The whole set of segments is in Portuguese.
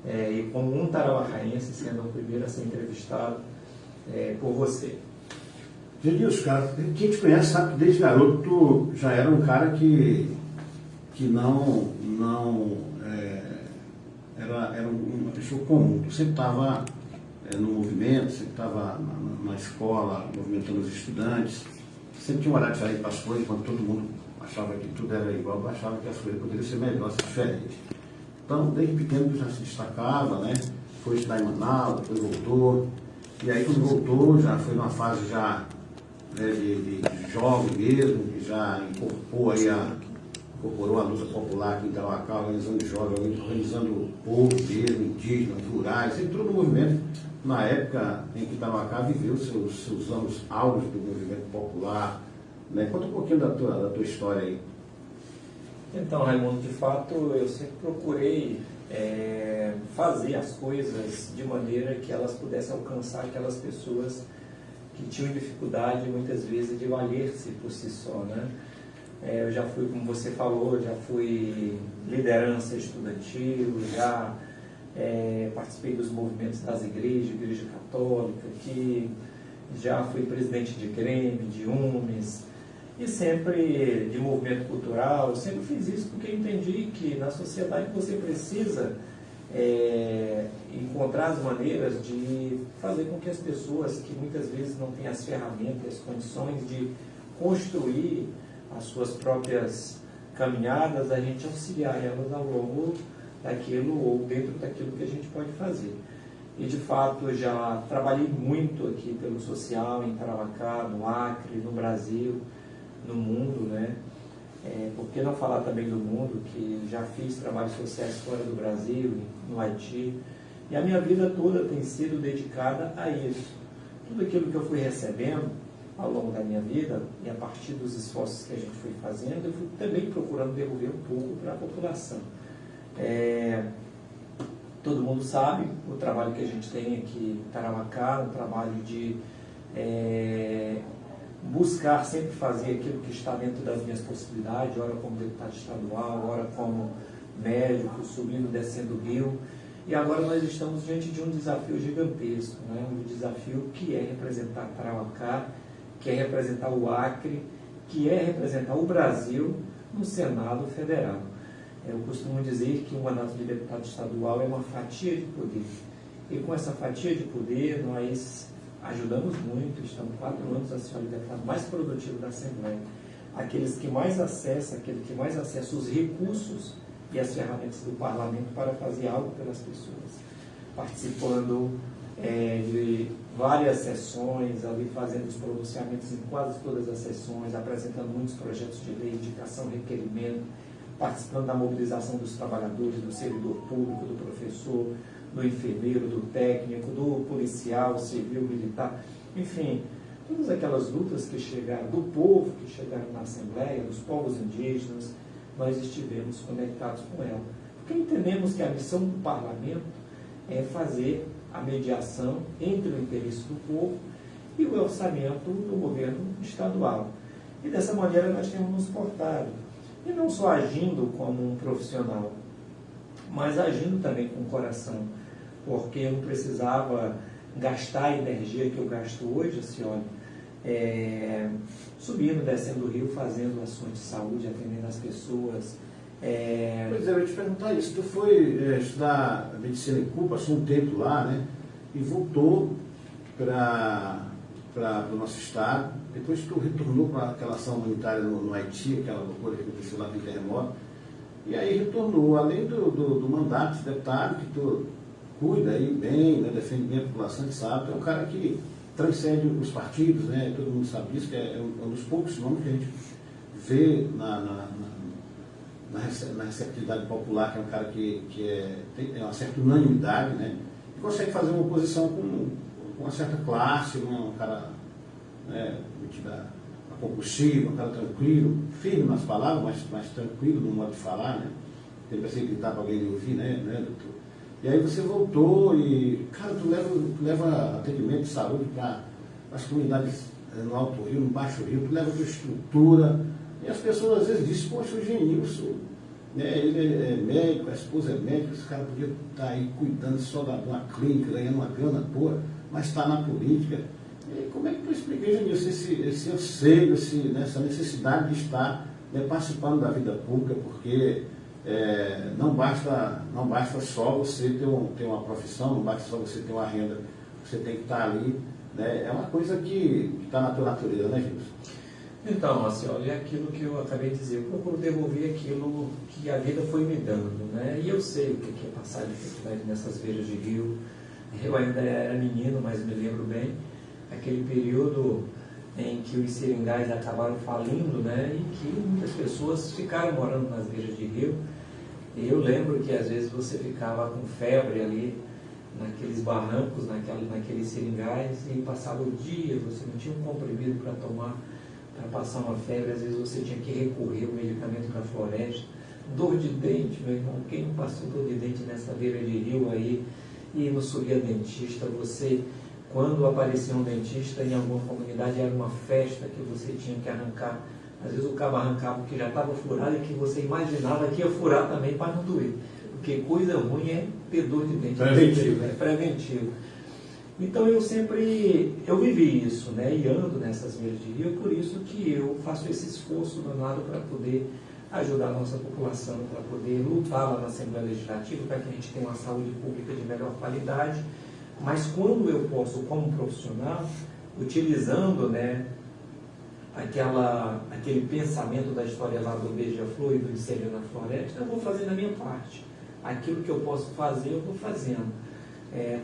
e como um tarauacaense sendo o primeiro a ser entrevistado por você. Genilson, cara, quem te conhece sabe que desde garoto tu já era um cara que não era uma pessoa comum. Tu sempre estava no movimento, sempre estava na escola, movimentando os estudantes, sempre tinha um olhar diferente para as coisas, quando todo mundo achava que tudo era igual, eu achava que as coisas poderiam ser melhores, ser diferentes. Então, desde pequeno tu já se destacava, né? Foi estudar em Manaus, depois voltou, e aí quando voltou já foi numa fase já de jovem mesmo, que já incorporou a luta popular aqui em Tarauacá, organizando jovens, organizando o povo mesmo, indígenas, rurais, entrou no movimento na época em que Tarauacá viveu seus anos áureos do movimento popular. Né? Conta um pouquinho da tua história aí. Então, Raimundo, de fato, eu sempre procurei fazer as coisas de maneira que elas pudessem alcançar aquelas pessoas que tinham dificuldade, muitas vezes, de valer-se por si só, né? Eu já fui, como você falou, já fui liderança estudantil, já participei dos movimentos das igrejas, Igreja Católica, aqui, já fui presidente de Grêmio, de UMES, e sempre de movimento cultural. Eu sempre fiz isso porque eu entendi que na sociedade você precisa encontrar as maneiras de fazer com que as pessoas que muitas vezes não têm as ferramentas, as condições de construir as suas próprias caminhadas, a gente auxiliar elas ao longo daquilo ou dentro daquilo que a gente pode fazer. E de fato eu já trabalhei muito aqui pelo social, em Tarauacá, no Acre, no Brasil, no mundo, né? Por que não falar também do mundo, que já fiz trabalhos sociais fora do Brasil, no Haiti, e a minha vida toda tem sido dedicada a isso. Tudo aquilo que eu fui recebendo ao longo da minha vida, e a partir dos esforços que a gente foi fazendo, eu fui também procurando devolver um pouco para a população. Todo mundo sabe o trabalho que a gente tem aqui em Tarauacá, um trabalho de buscar sempre fazer aquilo que está dentro das minhas possibilidades, ora como deputado estadual, ora como médico, subindo, descendo o rio. E agora nós estamos diante de um desafio gigantesco, né? Um desafio que é representar Tarauacá, que é representar o Acre, que é representar o Brasil no Senado Federal. Eu costumo dizer que o mandato de deputado estadual é uma fatia de poder. E com essa fatia de poder, nós ajudamos muito, estamos 4 anos a ser o deputado mais produtivo da Assembleia. Aqueles que mais acessam, os recursos e as ferramentas do Parlamento para fazer algo pelas pessoas. Participando de várias sessões, ali fazendo os pronunciamentos em quase todas as sessões, apresentando muitos projetos de lei, indicação, requerimento, participando da mobilização dos trabalhadores, do servidor público, do professor, do enfermeiro, do técnico, do policial, civil, militar, enfim, todas aquelas lutas que chegaram, do povo que chegaram na Assembleia, dos povos indígenas, nós estivemos conectados com ela. Porque entendemos que a missão do Parlamento é fazer a mediação entre o interesse do povo e o orçamento do governo estadual. E dessa maneira nós temos nos portado. E não só agindo como um profissional, mas agindo também com o coração, porque eu não precisava gastar a energia que eu gasto hoje, assim, olha, subindo, descendo o rio, fazendo ações de saúde, atendendo as pessoas. Pois é, eu ia te perguntar isso. Tu foi estudar medicina em Cuba, passou um tempo lá, né? E voltou para o nosso estado. Depois tu retornou para aquela ação humanitária no Haiti, aquela loucura que aconteceu lá com o terremoto. E aí retornou, além do mandato de deputado, que tu cuida aí bem, né, defende bem a população, que sabe, é um cara que transcende os partidos, né? Todo mundo sabe disso, que é um dos poucos nomes que a gente vê na receptividade popular, que é um cara que tem uma certa unanimidade, né? E consegue fazer uma oposição com uma certa classe, um cara, né, compulsivo, um cara tranquilo, firme nas palavras, mas tranquilo no modo de falar, né? Tem que gritar para alguém ouvir, né, doutor? E aí você voltou e, cara, tu leva atendimento de saúde para as comunidades no Alto Rio, no Baixo Rio, tu leva a tua estrutura. E as pessoas às vezes dizem, poxa, o Genilson, né? Ele é médico, a esposa é médica, esse cara podia estar aí cuidando só de uma clínica, ganhando uma grana boa, mas está na política. E como é que tu explica, Genilson, esse anseio, essa necessidade de estar, né, participando da vida pública, porque não basta só você ter uma profissão, não basta só você ter uma renda, você tem que estar ali, né? É uma coisa que está na tua natureza, né, Gilson? Então, assim, olha, é aquilo que eu acabei de dizer, eu procuro devolver aquilo que a vida foi me dando, né? E eu sei o que é passar dificuldade nessas beiras de rio. Eu ainda era menino, mas me lembro bem, aquele período em que os seringais acabaram falindo, né? E que muitas pessoas ficaram morando nas beiras de rio. E eu lembro que às vezes você ficava com febre ali, naqueles barrancos, naqueles seringais, e passava o dia, você não tinha um comprimido para tomar, para passar uma febre, às vezes você tinha que recorrer ao medicamento da floresta. Dor de dente, meu irmão, quem não passou dor de dente nessa beira de rio aí, e não subia dentista, você, quando aparecia um dentista em alguma comunidade, era uma festa que você tinha que arrancar. Às vezes o cabo arrancava o que já estava furado e que você imaginava que ia furar também para não doer. Porque coisa ruim é ter dor de dente. Preventivo. É preventivo. Então eu vivi isso, né? E ando nessas beiras de rio, por isso que eu faço esse esforço danado para poder ajudar a nossa população, para poder lutar lá na Assembleia Legislativa, para que a gente tenha uma saúde pública de melhor qualidade. Mas quando eu posso, como profissional, utilizando, né, aquele pensamento da história lá do Beija-Flor e do Incêndio na Floresta, eu vou fazer na minha parte. Aquilo que eu posso fazer, eu vou fazendo.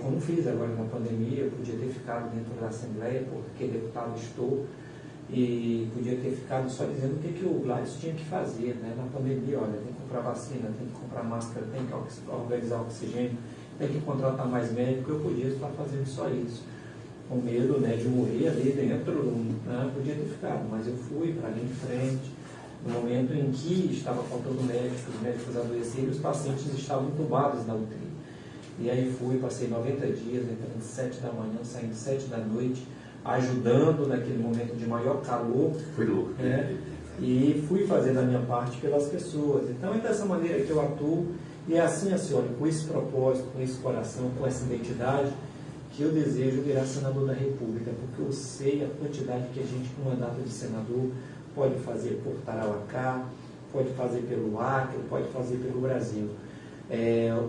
Como fiz agora na pandemia, eu podia ter ficado dentro da Assembleia, porque deputado estou, e podia ter ficado só dizendo o que o Gladys tinha que fazer, né? Na pandemia, olha, tem que comprar vacina, tem que comprar máscara, tem que organizar oxigênio, tem que contratar mais médico. Eu podia estar fazendo só isso, com medo, né, de morrer ali dentro, né? Podia ter ficado, mas eu fui para ali em frente, no momento em que estava faltando médicos, os médicos adoeceram, os pacientes estavam entubados na UTI. E aí passei 90 dias, entrando às 7 da manhã, saindo às 7 da noite, ajudando naquele momento de maior calor. Foi louco. Né? E fui fazendo a minha parte pelas pessoas. Então é dessa maneira que eu atuo, e é assim, olha, com esse propósito, com esse coração, com essa identidade, que eu desejo virar senador da República, porque eu sei a quantidade que a gente, com mandato de senador, pode fazer por Tarauacá, pode fazer pelo Acre, pode fazer pelo Brasil.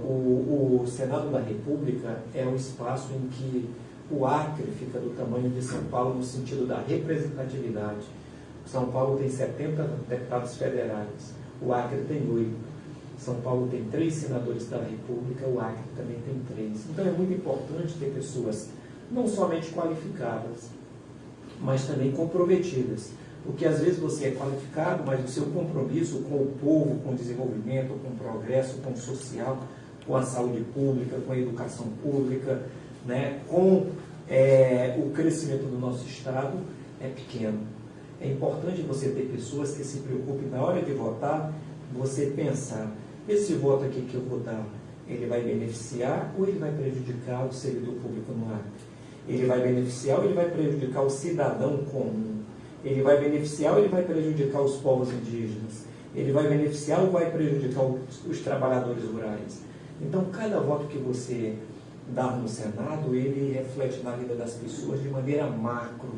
O Senado da República é um espaço em que o Acre fica do tamanho de São Paulo no sentido da representatividade. São Paulo tem 70 deputados federais, o Acre tem 8. São Paulo tem 3 senadores da República, o Acre também tem 3. Então é muito importante ter pessoas não somente qualificadas, mas também comprometidas. Porque às vezes você é qualificado, mas o seu compromisso com o povo, com o desenvolvimento, com o progresso, com o social, com a saúde pública, com a educação pública, né, com o crescimento do nosso Estado é pequeno. É importante você ter pessoas que se preocupem na hora de votar, você pensar, esse voto aqui que eu vou dar, ele vai beneficiar ou ele vai prejudicar o servidor público no Acre? Ele vai beneficiar ou ele vai prejudicar o cidadão comum? Ele vai beneficiar ou ele vai prejudicar os povos indígenas? Ele vai beneficiar ou vai prejudicar os trabalhadores rurais? Então, cada voto que você dá no Senado, ele reflete na vida das pessoas de maneira macro.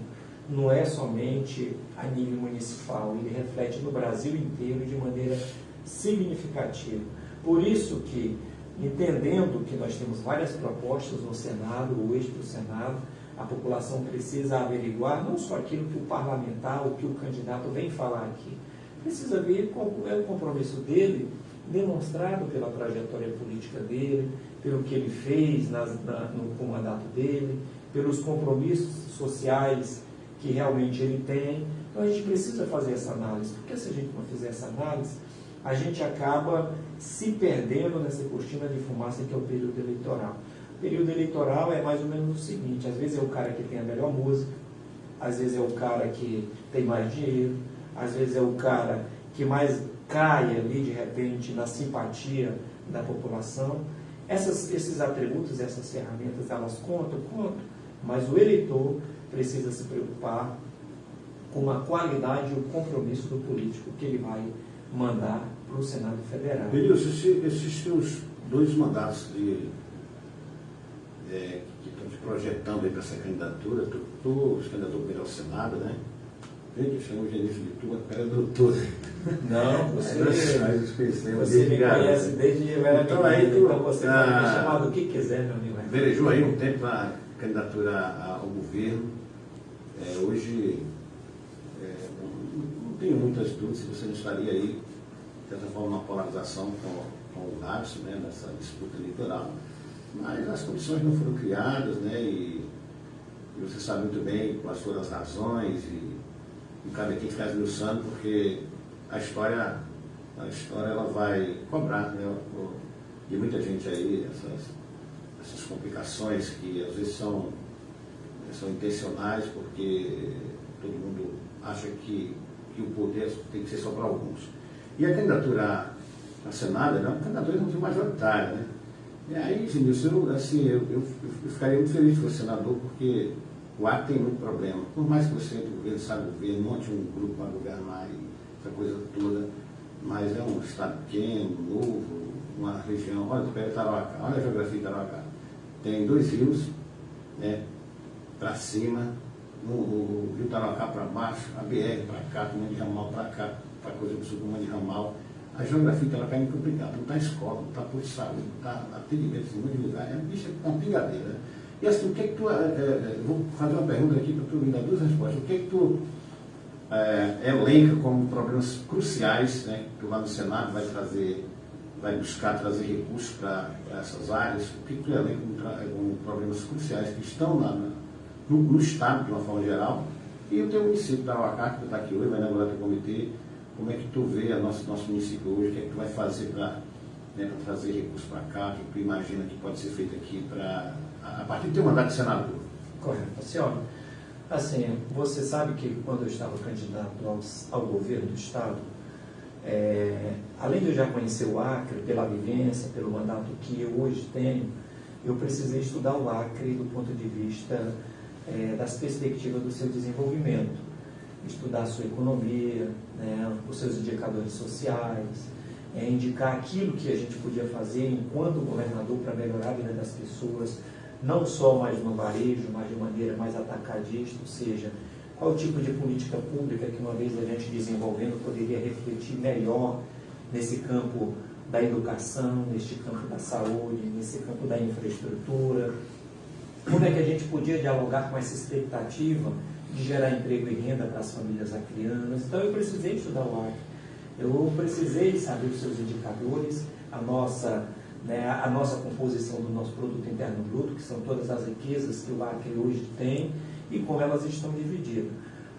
Não é somente a nível municipal, ele reflete no Brasil inteiro de maneira significativa. Por isso que, entendendo que nós temos várias propostas no Senado, hoje para o Senado, a população precisa averiguar não só aquilo que o parlamentar, o que o candidato vem falar aqui, precisa ver qual é o compromisso dele, demonstrado pela trajetória política dele, pelo que ele fez no mandato dele, pelos compromissos sociais que realmente ele tem. Então a gente precisa fazer essa análise, porque se a gente não fizer essa análise, a gente acaba se perdendo nessa cortina de fumaça que é o período eleitoral. O período eleitoral é mais ou menos o seguinte, às vezes é o cara que tem a melhor música, às vezes é o cara que tem mais dinheiro, às vezes é o cara que mais cai ali de repente na simpatia da população. Esses atributos, essas ferramentas, elas contam, mas o eleitor precisa se preocupar com a qualidade e o compromisso do político que ele vai mandar para o Senado Federal. Benilson, esses teus 2 mandatos que estão te projetando aí para essa candidatura, tu se candidatou primeiro ao Senado, né? Eu chamo o Genilson de tu, cara é doutor. Não, você me cara, conhece desde eu era então, menino, então você pode me chamar do que quiser, meu amigo. Velejou aí um tempo a candidatura ao governo. Hoje, não tenho muitas dúvidas se você não estaria aí, de certa forma, uma polarização com o Radson, né, nessa disputa eleitoral. Mas as condições não foram criadas, né, e você sabe muito bem quais foram as razões, e cabe aqui ficar esmiuçando, porque a história ela vai cobrar, né, de muita gente aí, essas complicações que às vezes são intencionais, porque todo mundo acha que o poder tem que ser só para alguns. E a candidatura a Senado é uma candidatura muito majoritária, né? E aí, Genilson, eu ficaria muito feliz de ser senador, porque o Acre tem muito problema. Por mais que você entre o governo, sabe o governo, monte um grupo para governar e essa coisa toda, mas é um estado pequeno, novo, uma região. Olha, tu pega Tarauacá, olha a geografia de Tarauacá. Tem 2 rios, né, para cima, o rio Tarauacá para baixo, a BR para cá, com o de ramal para cá, para coisa do sul, com o de ramal. A geografia de Tarauacá é muito complicada, não está escola, não está posto de saúde, não está atendimento em muito lugar, é uma brigadeira. E assim, o que é que tu. Vou fazer uma pergunta aqui para tu me dar 2 respostas. O que é que tu elenca como problemas cruciais, né, que tu lá no Senado vai buscar trazer recursos para essas áreas? O que tu elenca como problemas cruciais que estão no Estado, de uma forma geral, e o teu município, Tarauacá, que tu está aqui hoje, vai inaugurar teu comitê? Como é que tu vê nosso município hoje? O que é que tu vai fazer para trazer recursos para cá? O que tu imagina que pode ser feito aqui a partir do teu mandato de senador? Correto. Senhora, assim, você sabe que quando eu estava candidato ao governo do Estado, além de eu já conhecer o Acre pela vivência, pelo mandato que eu hoje tenho, eu precisei estudar o Acre do ponto de vista das perspectivas do seu desenvolvimento, estudar a sua economia, né, os seus indicadores sociais, indicar aquilo que a gente podia fazer enquanto governador para melhorar a vida das pessoas, não só mais no varejo, mas de maneira mais atacadista, ou seja, qual tipo de política pública que uma vez a gente desenvolvendo poderia refletir melhor nesse campo da educação, neste campo da saúde, nesse campo da infraestrutura, como é que a gente podia dialogar com essa expectativa de gerar emprego e renda para as famílias acreanas. Então eu precisei estudar o Acre, eu precisei saber os seus indicadores, a nossa composição do nosso produto interno bruto, que são todas as riquezas que o Acre hoje tem e como elas estão divididas.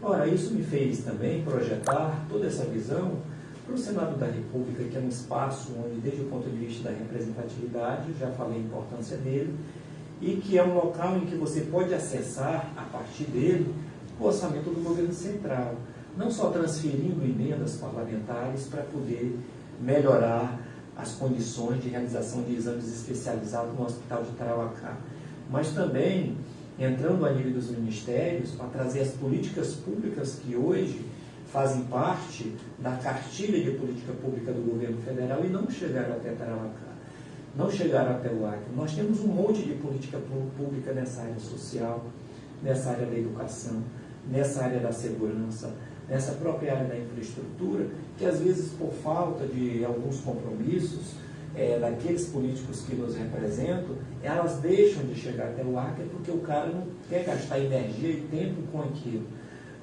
Ora, isso me fez também projetar toda essa visão para o Senado da República, que é um espaço onde, desde o ponto de vista da representatividade, já falei a importância dele, e que é um local em que você pode acessar, a partir dele, o orçamento do governo central, não só transferindo emendas parlamentares para poder melhorar as condições de realização de exames especializados no Hospital de Tarauacá, mas também entrando a nível dos ministérios para trazer as políticas públicas que hoje fazem parte da cartilha de política pública do governo federal e não chegaram até Tarauacá, não chegaram até o Acre. Nós temos um monte de política pública nessa área social, nessa área da educação, nessa área da segurança, nessa própria área da infraestrutura, que às vezes por falta de alguns compromissos daqueles políticos que nos representam, elas deixam de chegar até o Acre porque o cara não quer gastar energia e tempo com aquilo.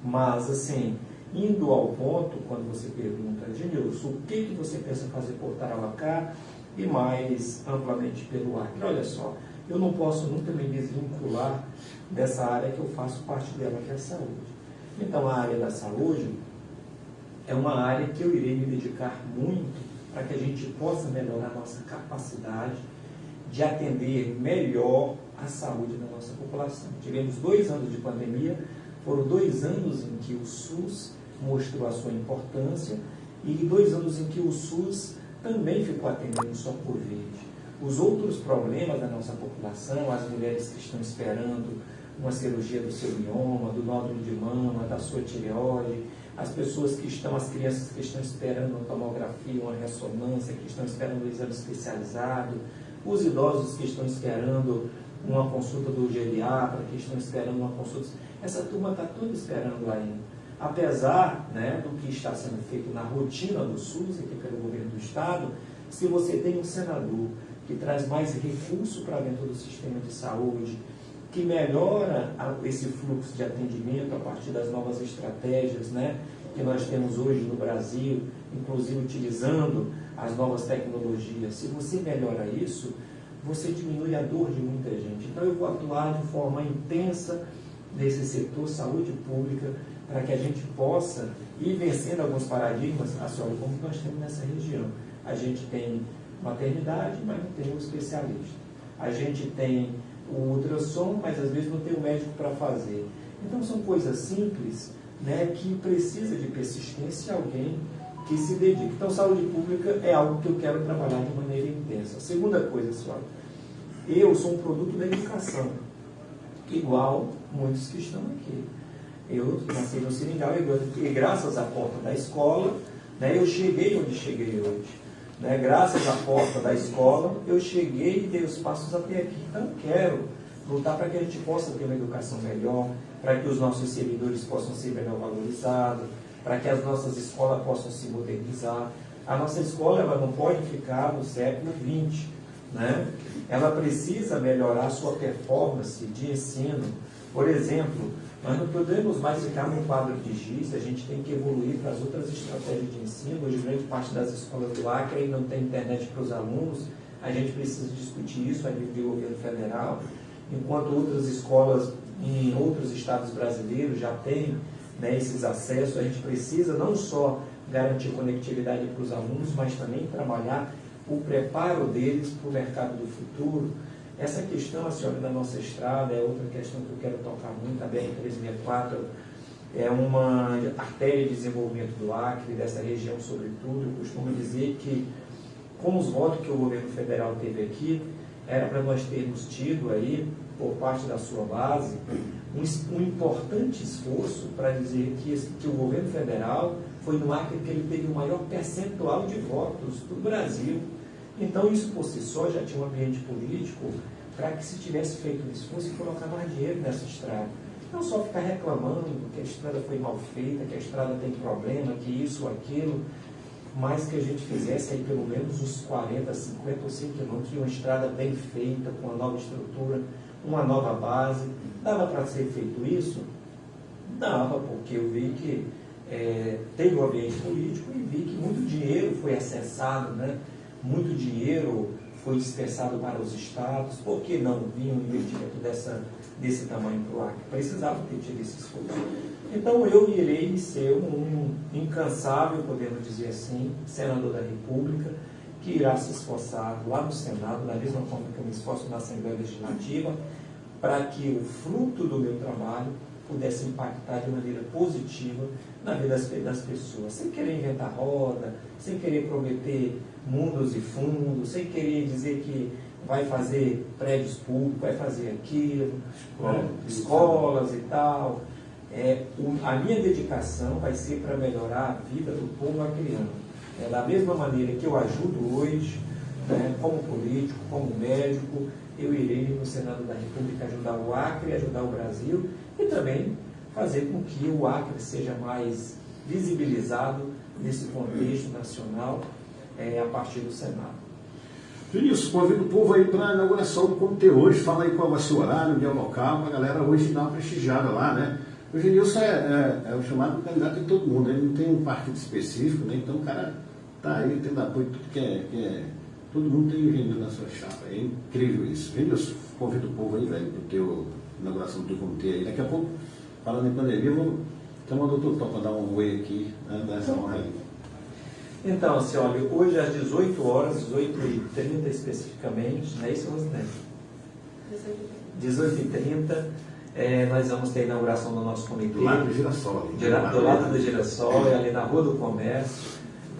Mas, assim, indo ao ponto, quando você pergunta, Genilson, o que você pensa fazer por Tarauacá e mais amplamente pelo Acre? Olha só, eu não posso nunca me desvincular dessa área que eu faço parte dela, que é a saúde. Então, a área da saúde é uma área que eu irei me dedicar muito para que a gente possa melhorar a nossa capacidade de atender melhor a saúde da nossa população. Tivemos 2 anos de pandemia, foram 2 anos em que o SUS mostrou a sua importância e 2 anos em que o SUS também ficou atendendo só Covid. Os outros problemas da nossa população, as mulheres que estão esperando uma cirurgia do seu mioma, do nódulo de mama, da sua tireoide, as pessoas que estão, as crianças que estão esperando uma tomografia, uma ressonância, que estão esperando um exame especializado, os idosos que estão esperando uma consulta do geriatra, que estão esperando uma consulta. Essa turma está toda esperando ainda. Apesar, né, do que está sendo feito na rotina do SUS, aqui pelo governo do Estado, se você tem um senador que traz mais recurso para dentro do sistema de saúde, que melhora esse fluxo de atendimento a partir das novas estratégias, né, que nós temos hoje no Brasil, inclusive utilizando as novas tecnologias. Se você melhora isso, você diminui a dor de muita gente. Então eu vou atuar de forma intensa nesse setor saúde pública para que a gente possa ir vencendo alguns paradigmas, olha, como nós temos nessa região. A gente tem maternidade, mas não tem um especialista. A gente tem o ultrassom, mas às vezes não tem o médico para fazer. Então são coisas simples, né, que precisa de persistência e alguém que se dedique. Então saúde pública é algo que eu quero trabalhar de maneira intensa. Segunda coisa, senhora, eu sou um produto da educação, igual muitos que estão aqui. Eu nasci no Seringal e graças à porta da escola, né, eu cheguei onde cheguei hoje. Né, graças à porta da escola, eu cheguei e dei os passos até aqui. Então, quero lutar para que a gente possa ter uma educação melhor, para que os nossos servidores possam ser melhor valorizados, para que as nossas escolas possam se modernizar. A nossa escola ela não pode ficar no século XX. Né? Ela precisa melhorar a sua performance de ensino. Por exemplo, nós não podemos mais ficar num quadro de giz, a gente tem que evoluir para as outras estratégias de ensino. Hoje, grande parte das escolas do Acre aí não tem internet para os alunos, a gente precisa discutir isso a nível de governo federal, enquanto outras escolas em outros estados brasileiros já têm, né, esses acessos. A gente precisa não só garantir conectividade para os alunos, mas também trabalhar o preparo deles para o mercado do futuro. Essa questão, a senhora, da nossa estrada é outra questão que eu quero tocar muito. A BR-364 é uma artéria de desenvolvimento do Acre, dessa região sobretudo. Eu costumo dizer que, com os votos que o governo federal teve aqui, era para nós termos tido aí, por parte da sua base, um importante esforço para dizer que o governo federal foi no Acre que ele teve o maior percentual de votos do Brasil. Então, isso por si só já tinha um ambiente político para que se tivesse feito um esforço e colocar mais dinheiro nessa estrada. Não só ficar reclamando que a estrada foi mal feita, que a estrada tem problema, que isso ou aquilo, mas que a gente fizesse aí pelo menos uns 40, 50 ou 100 quilômetros de uma estrada bem feita, com uma nova estrutura, uma nova base. Dava para ser feito isso? Dava, porque eu vi que teve um ambiente político e vi que muito dinheiro foi acessado, né? Muito dinheiro foi dispersado para os estados. Por que não vinha um investimento desse tamanho para o Acre? Precisava ter tido esse esforço. Então eu irei ser um incansável, podemos dizer assim, senador da República, que irá se esforçar lá no Senado, da mesma forma que eu me esforço na Assembleia Legislativa, para que o fruto do meu trabalho pudesse impactar de maneira positiva na vida das pessoas, sem querer inventar roda, sem querer prometer mundos e fundos, sem querer dizer que vai fazer prédios públicos, vai fazer aquilo, escolas e tal. A minha dedicação vai ser para melhorar a vida do povo acreano. Da mesma maneira que eu ajudo hoje, né, como político, como médico, eu irei no Senado da República ajudar o Acre, ajudar o Brasil e também fazer com que o Acre seja mais visibilizado nesse contexto nacional a partir do Senado. Vinícius, convido o povo aí para a inauguração do comitê hoje. Fala aí qual vai ser o horário, dia local, para a galera hoje dar uma prestigiada lá, né? O Genilson é o chamado candidato de todo mundo, ele não tem um partido específico, né? Então o cara está aí tendo apoio de tudo que é. Todo mundo tem o Genilson na sua chapa, é incrível isso. Genilson, convido o povo aí, velho, para a inauguração do comitê aí. Daqui a pouco, falando em pandemia, vamos chamar o doutor Tó para dar um oi aqui, né, dar essa honra aí. Então, assim, olha, hoje às 18 horas, 18h30 especificamente, não é isso, Rosinete? 18h30, nós vamos ter a inauguração do nosso comitê. Do lado do Girassol. Do lado do Girassol, ali na Rua do Comércio.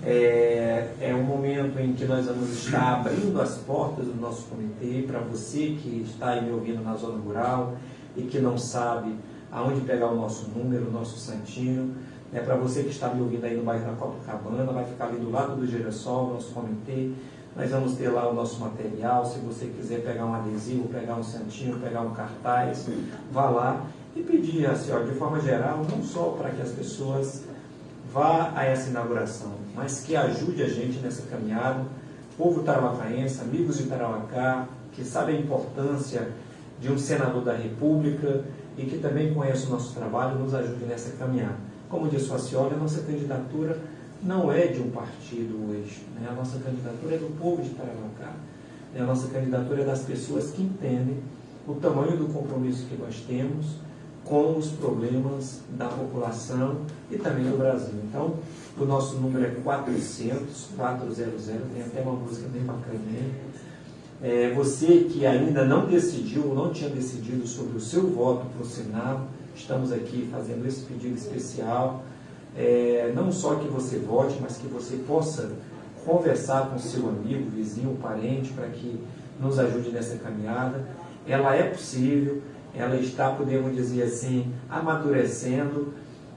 É um momento em que nós vamos estar abrindo as portas do nosso comitê para você que está aí me ouvindo na zona rural e que não sabe aonde pegar o nosso número, o nosso santinho. Para você que está me ouvindo aí no bairro da Copacabana, vai ficar ali do lado do Girassol, nosso comitê. Nós vamos ter lá o nosso material. Se você quiser pegar um adesivo, pegar um santinho, pegar um cartaz, vá lá e pedir, assim, ó, de forma geral, não só para que as pessoas vá a essa inauguração, mas que ajude a gente nessa caminhada. Povo tarauacaense, amigos de Tarauacá, que sabem a importância de um senador da República e que também conhece o nosso trabalho, nos ajude nessa caminhada. Como disse o Facioli, a nossa candidatura não é de um partido hoje, né? A nossa candidatura é do povo de Tarauacá, né? A nossa candidatura é das pessoas que entendem o tamanho do compromisso que nós temos com os problemas da população e também do Brasil. Então, o nosso número é 400, tem até uma música bem bacana, né? Você que ainda não decidiu ou não tinha decidido sobre o seu voto para o Senado, estamos aqui fazendo esse pedido especial, não só que você vote, mas que você possa conversar com seu amigo, vizinho, parente, para que nos ajude nessa caminhada. Ela é possível, ela está, podemos dizer assim, amadurecendo,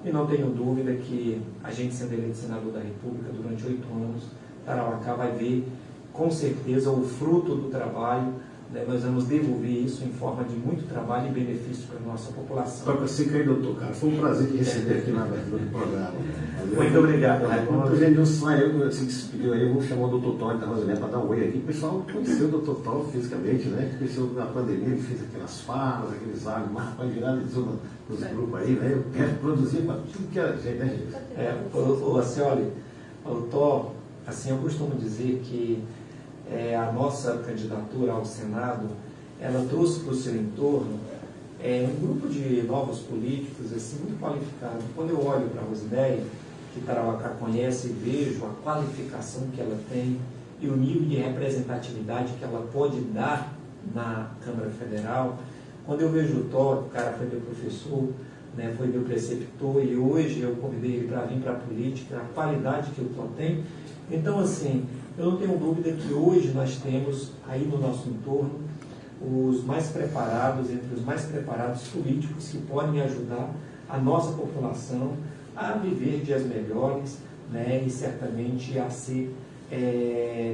e não tenho dúvida que a gente, sendo eleito senador da República durante 8 anos, Tarauacá vai ver com certeza o fruto do trabalho, né? Nós vamos devolver isso em forma de muito trabalho e benefício para a nossa população. Toca assim, aí, doutor, cara. Foi um prazer te receber aqui na abertura do programa. Muito obrigado. Quando o presidente Nilson saiu, se despediu aí, eu vou chamar o doutor Tony da Rosalina para dar um oi aqui. O pessoal conheceu o doutor Tony fisicamente, né? Conheceu na pandemia, ele fez aquelas falas, aqueles áudios, mas rapaz, viralizou nos grupos aí, né? Eu quero produzir para tudo que era gente, né, gente? O Acioli, o Tó, assim, eu costumo dizer que a nossa candidatura ao Senado, ela trouxe para o seu entorno um grupo de novos políticos assim, muito qualificados. Quando eu olho para a Rosineia, que Tarauacá conhece, e vejo a qualificação que ela tem e o nível de representatividade que ela pode dar na Câmara Federal. Quando eu vejo o Tó, o cara foi meu professor, né, foi meu preceptor, e hoje eu convidei ele para vir para a política, a qualidade que o Tó tem. Então, assim, eu não tenho dúvida que hoje nós temos aí no nosso entorno os mais preparados, entre os mais preparados políticos que podem ajudar a nossa população a viver dias melhores, né, e certamente a ser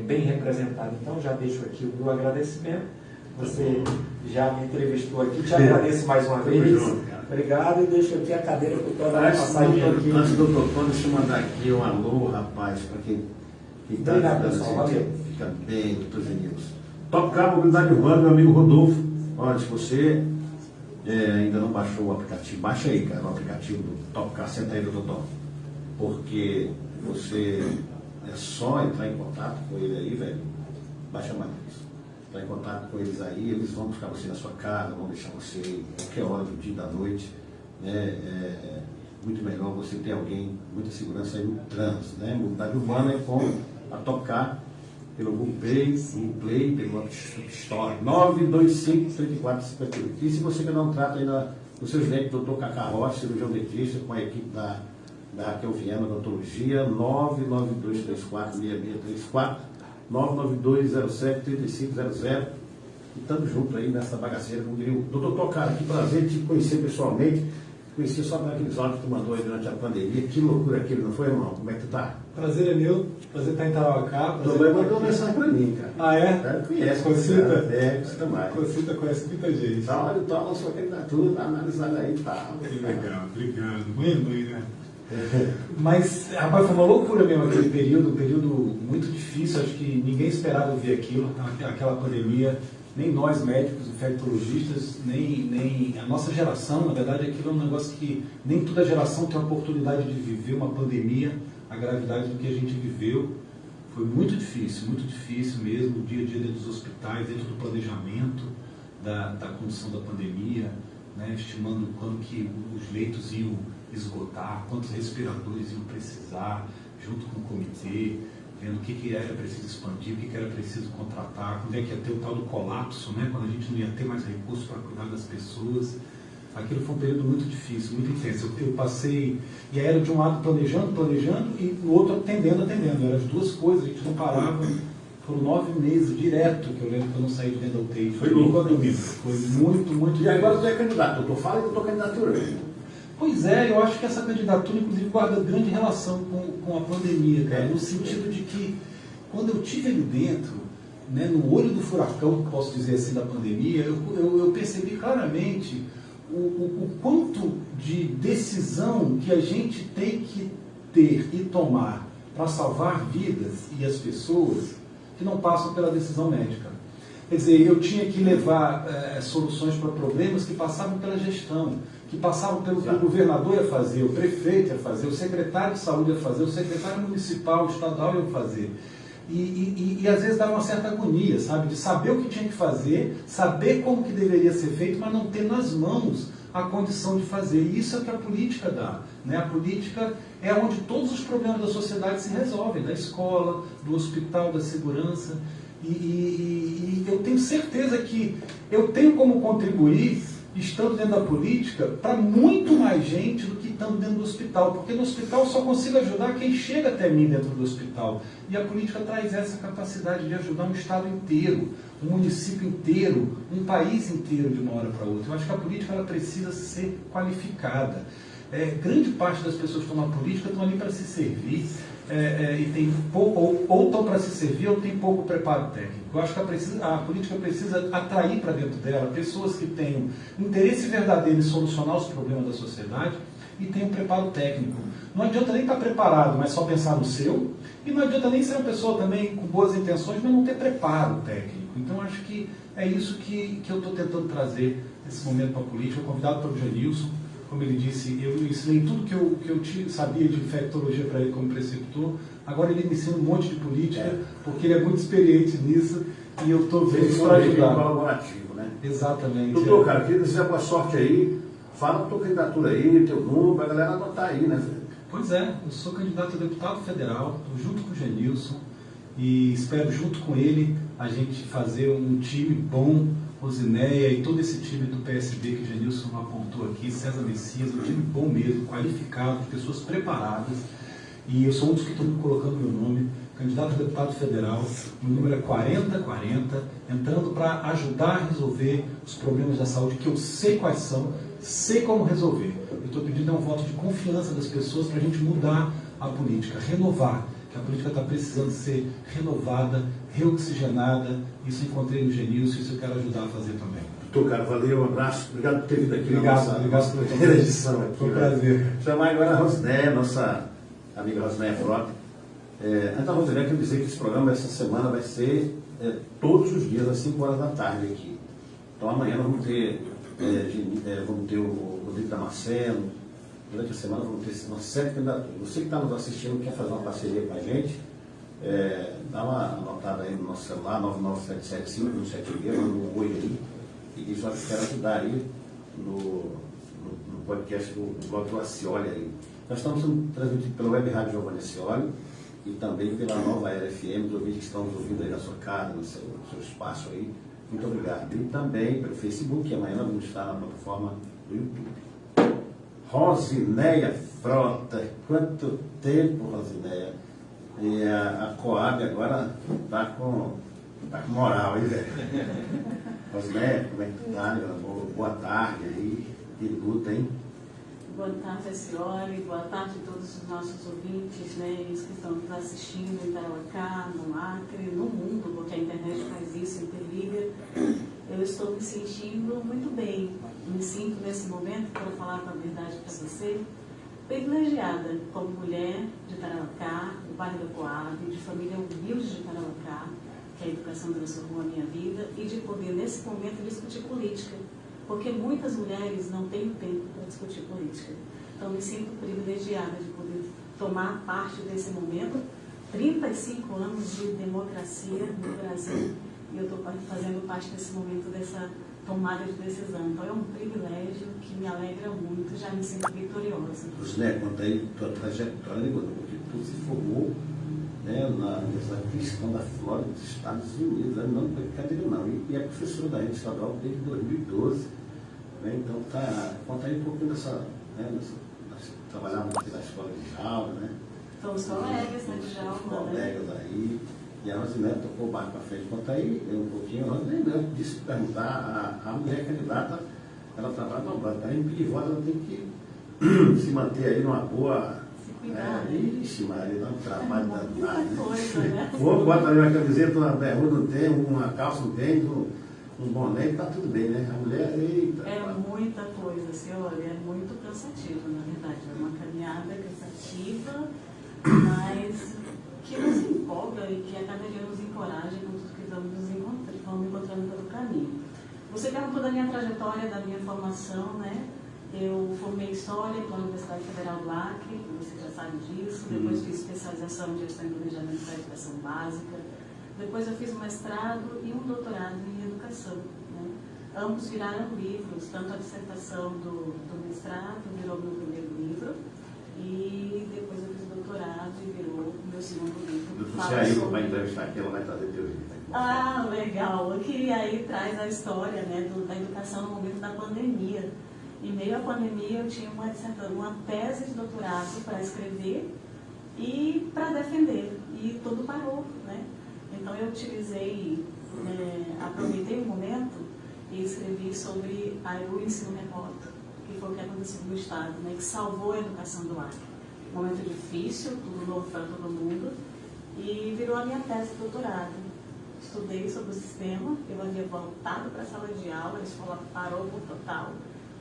bem representado. Então, já deixo aqui o meu agradecimento. Você já me entrevistou aqui, te agradeço mais uma vez. Obrigado, e deixo aqui a cadeira para o Tó dar uma passadinha aqui. Antes do doutor, deixa eu mandar aqui um alô, rapaz, para quem está pessoal, fica bem, doutor Zenilson. Top Car Mobilidade Urbana, meu amigo Rodolfo. Olha, se você ainda não baixou o aplicativo, baixa aí, cara, o aplicativo do Top Car, senta aí, doutor Tom. Porque você é só entrar em contato com ele aí, velho. Baixa mais isso. Entrar em contato com eles aí, eles vão buscar você na sua casa, vão deixar você em qualquer hora do dia e da noite, né? Muito melhor você ter alguém, muita segurança aí no trânsito, né? Mobilidade Urbana é com a Top Car, pelo Google Play, pelo App Store, 925-3458. E se você quer dar um trato aí nos seus dentes, doutor Cacá Rocha, cirurgião dentista, com a equipe da Raquel Viana, odontologia, 99234-6634, 99207-3500. E estamos juntos aí nessa bagaceira, como diria o doutor Tocar, que prazer te conhecer pessoalmente. Conheci só naqueles áudios que tu mandou aí durante a pandemia. Que loucura aquilo, não foi, irmão? Como é que tu tá? Prazer é meu, prazer estar em Tarauacá. Tua mãe mandou uma mensagem pra mim, cara. Ah, é? Conhece, Cocita? Cocita mais. Cocita conhece muita gente. Então, olha, toma sua candidatura, tá analisando aí e tal. Que legal, obrigado. Mãe, né? Mas, rapaz, foi uma loucura mesmo aquele período, um período muito difícil. Acho que ninguém esperava ver aquilo, aquela pandemia. Nem nós médicos, infectologistas, nem a nossa geração. Na verdade, aquilo é um negócio que nem toda geração tem a oportunidade de viver uma pandemia, a gravidade do que a gente viveu. Foi muito difícil mesmo, o dia a dia dentro dos hospitais, dentro do planejamento da condução da pandemia, né, estimando quando que os leitos iam esgotar, quantos respiradores iam precisar, junto com o comitê, vendo o que era preciso expandir, o que era preciso contratar, quando é que ia ter o tal do colapso, né? Quando a gente não ia ter mais recursos para cuidar das pessoas. Aquilo foi um período muito difícil, muito intenso. Eu passei, e aí era de um lado planejando, e no outro atendendo. Eram as duas coisas, a gente não parava. Foram 9 meses direto que eu lembro que eu não saí de dentro da UTI. Foi louco, foi muito. E agora tu é candidato, doutor, fala e doutor candidatura. Pois é, eu acho que essa candidatura, inclusive, guarda grande relação com a pandemia, cara, no sentido de que, quando eu estive ali dentro, né, no olho do furacão, posso dizer assim, da pandemia, eu percebi claramente o quanto de decisão que a gente tem que ter e tomar para salvar vidas e as pessoas que não passam pela decisão médica. Quer dizer, eu tinha que levar soluções para problemas que passavam pela gestão, que passavam pelo que o governador ia fazer, o prefeito ia fazer, o secretário de saúde ia fazer, o secretário municipal, estadual ia fazer. E às vezes dava uma certa agonia, sabe? De saber o que tinha que fazer, saber como que deveria ser feito, mas não ter nas mãos a condição de fazer. E isso é o que a política dá, né? A política é onde todos os problemas da sociedade se resolvem, da escola, do hospital, da segurança. E eu tenho certeza que eu tenho como contribuir, estando dentro da política, para muito mais gente do que estando dentro do hospital. Porque no hospital eu só consigo ajudar quem chega até mim dentro do hospital. E a política traz essa capacidade de ajudar um estado inteiro, um município inteiro, um país inteiro de uma hora para outra. Eu acho que a política ela precisa ser qualificada. Grande parte das pessoas que estão na política estão ali para se servir, e tem pouco, ou estão para se servir ou tem pouco preparo técnico. Eu acho que a política precisa atrair para dentro dela pessoas que tenham interesse verdadeiro em solucionar os problemas da sociedade e tenham preparo técnico. Não adianta nem estar preparado, mas só pensar no seu, e não adianta nem ser uma pessoa também com boas intenções, mas não ter preparo técnico. Então acho que é isso que eu estou tentando trazer nesse momento para a política, convidado pelo Janilson. Como ele disse, eu ensinei tudo que eu sabia de infectologia para ele como preceptor. Agora ele me ensina um monte de política, porque ele é muito experiente nisso, e eu estou vendo para ajudar. Colaborativo, né? Exatamente. Doutor, cara, queria desejar boa sorte aí. Fala a tua candidatura aí, teu número, para a galera anotar aí, né? Pois é, eu sou candidato a deputado federal, estou junto com o Janilson, e espero junto com ele a gente fazer um time bom, Rosinéia e todo esse time do PSB que o Janilson apontou aqui, César Messias, um time bom mesmo, qualificado, de pessoas preparadas. E eu sou um dos que estou colocando meu nome, candidato a deputado federal, meu número é 4040, entrando para ajudar a resolver os problemas da saúde, que eu sei quais são, sei como resolver. Eu estou pedindo um voto de confiança das pessoas para a gente mudar a política, renovar, que a política está precisando ser renovada, reoxigenada. Isso encontrei no Janilson, isso eu quero ajudar a fazer também. Doutor, cara, valeu, um abraço. Obrigado por ter vindo aqui Obrigado pela primeira edição. Aqui, foi um prazer. Chamar agora a Rosinéia, nossa amiga Rosinéia Frota. Antes da Rosinéia, quero dizer que esse programa, essa semana, vai ser todos os dias, às 5 horas da tarde aqui. Então amanhã nós vamos ter, o Rodrigo Damasceno. Durante a semana vamos ter umas 7 candidaturas. Você que está nos assistindo, quer fazer uma parceria com a gente, dá uma anotada aí no nosso celular, 99775-176, no oi aí, e diz que quer ajudar aí no podcast do blog do Acioli aí. Nós estamos sendo transmitidos pela Web Rádio Giovanni Acioli e também pela Nova Era FM, os ouvintes que estão nos ouvindo aí na sua casa, no seu espaço aí. Muito obrigado. E também pelo Facebook, e amanhã nós vamos estar na plataforma do YouTube. Rosinéia Frota, quanto tempo, Rosinéia? E a Coab agora está com moral, hein, velho? Rosinéia, como é que tu tá? Boa tarde aí, de luta, hein? Boa tarde, Acioli, boa tarde a todos os nossos ouvintes, né, os que estão nos assistindo em Tarauacá, no Acre, no mundo, porque a internet faz isso, interliga. Eu estou me sentindo muito bem, me sinto nesse momento, para falar a verdade para você, privilegiada como mulher de Tarauacá, do bairro da Coab, de família humilde de Tarauacá, que a educação transformou a minha vida, e de poder, nesse momento, discutir política. Porque muitas mulheres não têm tempo para discutir política. Então, me sinto privilegiada de poder tomar parte desse momento. 35 anos de democracia no Brasil, e eu estou fazendo parte desse momento, dessa tomada de decisão. Então, é um privilégio que me alegra muito, já me sinto vitoriosa. Rosinéia, conta aí tua trajetória, porque tu se formou, né, nessa questão da Flórida dos Estados Unidos, né? Não foi brincadeira não, e é professora da rede estadual desde 2012, né? Então conta aí um pouquinho dessa trabalhar muito na escola de Jaula, né? Somos colegas, né, de Jaula, colegas aí, e a Rosinéia tocou o barco para frente. Conta aí um pouquinho, eu disse que perguntar, a mulher candidata, ela trabalha dobrada, ela é impedivosa, ela tem que se manter aí numa boa... Se cuidar, né? Ixi, Maria, dá um trabalho danado. Muita coisa, né? O outro bota ali uma camiseta, uma bermuda, não tem, uma calça, não tem, um boné e tá tudo bem, né? A mulher, eita. É muita coisa, assim, olha, é muito cansativo, na verdade. É uma caminhada cansativa, mas que nos empolga e que a cada dia nos encoraja com tudo que vamos encontrando pelo caminho. Você perguntou da minha trajetória, da minha formação, né? Eu formei História pela Universidade Federal do Acre, você já sabe disso. Depois fiz especialização em Gestão e Planejamento da Educação Básica. Depois eu fiz um mestrado e um doutorado em Educação, né? Ambos viraram livros, tanto a dissertação do mestrado virou meu primeiro livro, e depois eu fiz doutorado e virou o meu segundo livro. Você aí vai entrevistar aqui, ela vai trazer teu livro. Ah, legal. Eu queria aí traz a história, né, da educação no momento da pandemia. Em meio à pandemia, eu tinha uma tese de doutorado para escrever e para defender, e tudo parou, né? Então eu utilizei, aproveitei o momento e escrevi sobre o ensino remoto, que foi o que aconteceu no Estado, né, que salvou a educação do Acre. Um momento difícil, tudo novo para todo mundo, e virou a minha tese de doutorado. Estudei sobre o sistema, eu havia voltado para a sala de aula, a escola parou por total,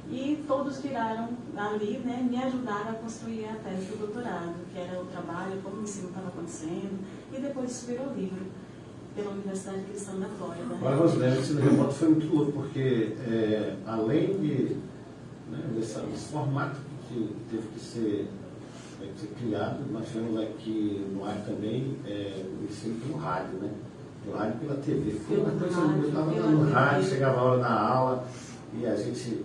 e todos viraram ali, né, me ajudaram a construir a tese do doutorado, que era o trabalho, como o ensino estava acontecendo, e depois isso virou livro pela Universidade Cristã da Flórida. Agora, Rosilene, o ensino remoto foi muito louco, porque além de, né, desse formato que teve que ser criado, nós tivemos aqui no ar também o ensino pelo rádio, né? No rádio pela TV. Foi uma coisa, eu estava no rádio, chegava a hora na aula, e a gente,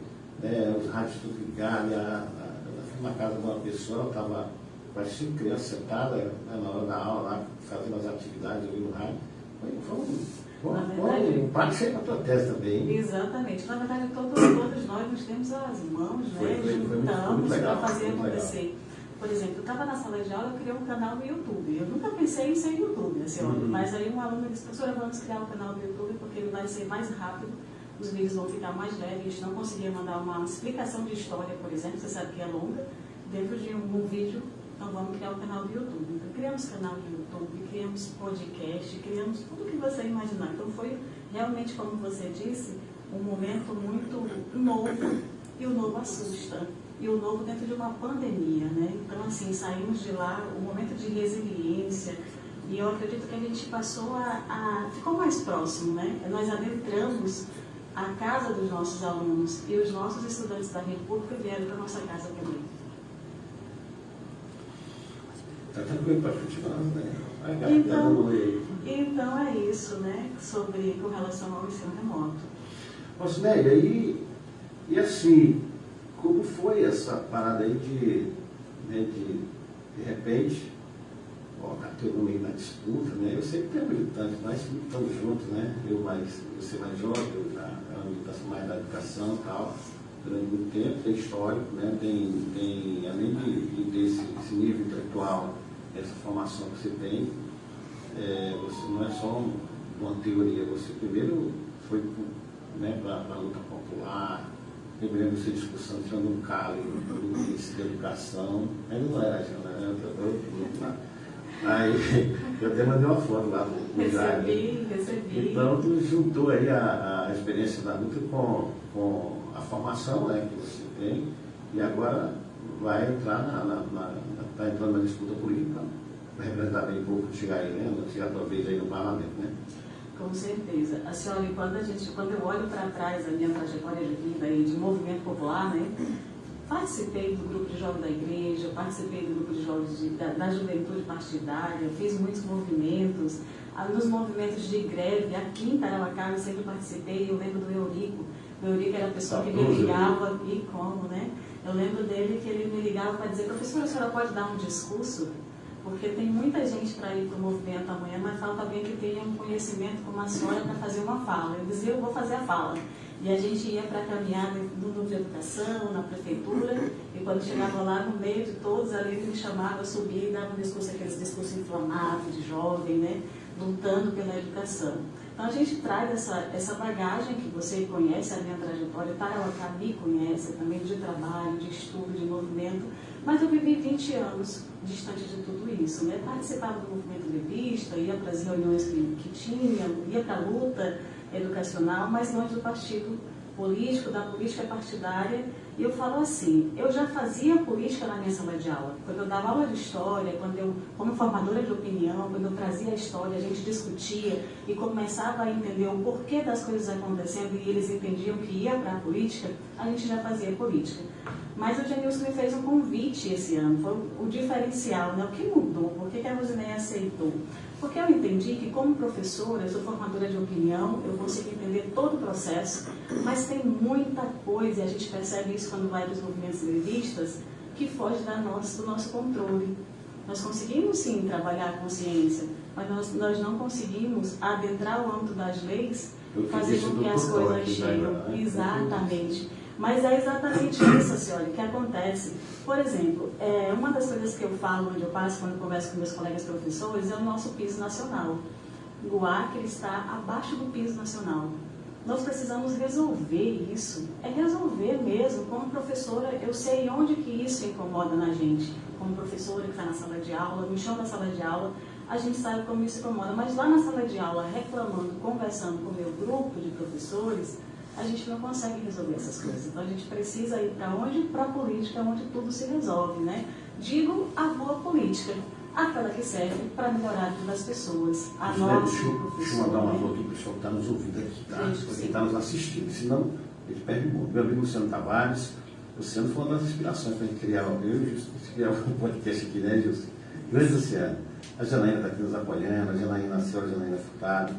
os rádios tudo ligados, eu fui na casa de uma pessoa, ela estava com as 5 crianças sentadas, né, na hora da aula, lá, fazendo as atividades ali no rádio. Foi um prato cheio para a tua tese também. Exatamente. Na verdade, todos nós nos temos as mãos, né? Juntamos para fazer acontecer. Por exemplo, eu estava na sala de aula, eu criei um canal no YouTube. Eu nunca pensei em ser YouTube, assim, mas aí um aluno disse, professora, vamos criar um canal no YouTube porque ele vai ser mais rápido, os vídeos vão ficar mais leves. A gente não conseguia mandar uma explicação de história, por exemplo, você sabe que é longa, dentro de um vídeo. Então vamos criar um canal do YouTube. Então criamos canal do YouTube, criamos podcast, criamos tudo que você imaginar. Então foi realmente, como você disse, um momento muito novo, e o novo assusta. E o novo dentro de uma pandemia, né? Então assim, saímos de lá, um momento de resiliência, e eu acredito que a gente passou ficou mais próximo, né? Nós adentramos a casa dos nossos alunos, e os nossos estudantes da rede pública vieram para a nossa casa também. Está tranquilo para continuar, né? Então é isso, né? Com relação ao ensino remoto. Rosilene, e assim, como foi essa parada aí de repente, teu nome na disputa, né? Eu sei que tem militante, nós estamos juntos, né? Você mais jovem, eu já era uma militância mais da educação e tal, durante muito tempo, tem histórico, né? Tem além de ter esse nível intelectual, essa formação que você tem, você não é só uma teoria, você primeiro foi, né, para a luta popular. Eu me lembro dessa discussão tirando um calo do ministro da Educação, ainda não era, né? Aí eu até mandei uma foto lá no Recebi. Então tu juntou aí a experiência da luta com a formação, né, que você tem, e agora vai entrar está entrando na disputa política, vai representar bem pouco de chegar aí, né? Chegar a tua vez aí no parlamento, né? Com certeza. A senhora, quando eu olho para trás a minha trajetória de vida e de movimento popular, né? Participei do grupo de jovens da igreja, participei do grupo de jovens da juventude partidária, fiz muitos movimentos. Nos movimentos de greve, aqui em Tarauacá, eu sempre participei. Eu lembro do Eurico. O Eurico era a pessoa que me ligava, e como, né? Eu lembro dele que ele me ligava para dizer, professora, a senhora pode dar um discurso? Porque tem muita gente para ir para o movimento amanhã, mas falta alguém que tenha um conhecimento como a senhora para fazer uma fala. Eu dizia, eu vou fazer a fala. E a gente ia para a caminhada do núcleo de educação, na prefeitura, e quando chegava lá, no meio de todos ali, ele me chamava, subia e dava um discurso, aqueles discursos inflamados de jovem, né, lutando pela educação. Então a gente traz essa bagagem que você conhece, a minha trajetória, Tarauacá me conhece também, de trabalho, de estudo, de movimento, mas eu vivi 20 anos distante de tudo isso, né? Participava do movimento levista, ia para as reuniões que tinha, ia para a luta educacional, mas longe do partido político, da política partidária. E eu falo assim, eu já fazia política na minha sala de aula. Quando eu dava aula de história, quando eu, como formadora de opinião, quando eu trazia a história, a gente discutia e começava a entender o porquê das coisas acontecendo e eles entendiam que ia para a política, a gente já fazia política. Mas o Genilson me fez um convite esse ano, foi o diferencial, né? O que mudou? Por que a Rosinéia aceitou? Porque eu entendi que, como professora, eu sou formadora de opinião, eu consigo entender todo o processo, mas tem muita coisa, e a gente percebe isso quando vai para os movimentos grevistas, que foge do nosso controle. Nós conseguimos, sim, trabalhar a consciência, mas nós não conseguimos adentrar o âmbito das leis e fazer com que as coisas cheguem. Exatamente. Mas é exatamente isso, senhora, que acontece. Por exemplo, uma das coisas que eu falo, onde eu passo quando eu converso com meus colegas professores, é o nosso piso nacional. O Acre está abaixo do piso nacional. Nós precisamos resolver isso. É resolver mesmo. Como professora, eu sei onde que isso incomoda na gente. Como professora que está na sala de aula, no chão da sala de aula, a gente sabe como isso incomoda. Mas lá na sala de aula, reclamando, conversando com o meu grupo de professores, a gente não consegue resolver essas coisas. Então a gente precisa ir para onde? Para a política, onde tudo se resolve, né? Digo a boa política, aquela que serve para melhorar a vida das pessoas. A nossa Deixa eu mandar uma alô aqui para o pessoal que está nos ouvindo aqui, tá? Para quem está nos assistindo, senão ele perde muito. Meu amigo Luciano Tavares, Luciano foi uma das inspirações para a gente criar um podcast aqui, né, Gilson? Grande Luciano. A Janaína está aqui nos apoiando, a senhora Janaína Furtado,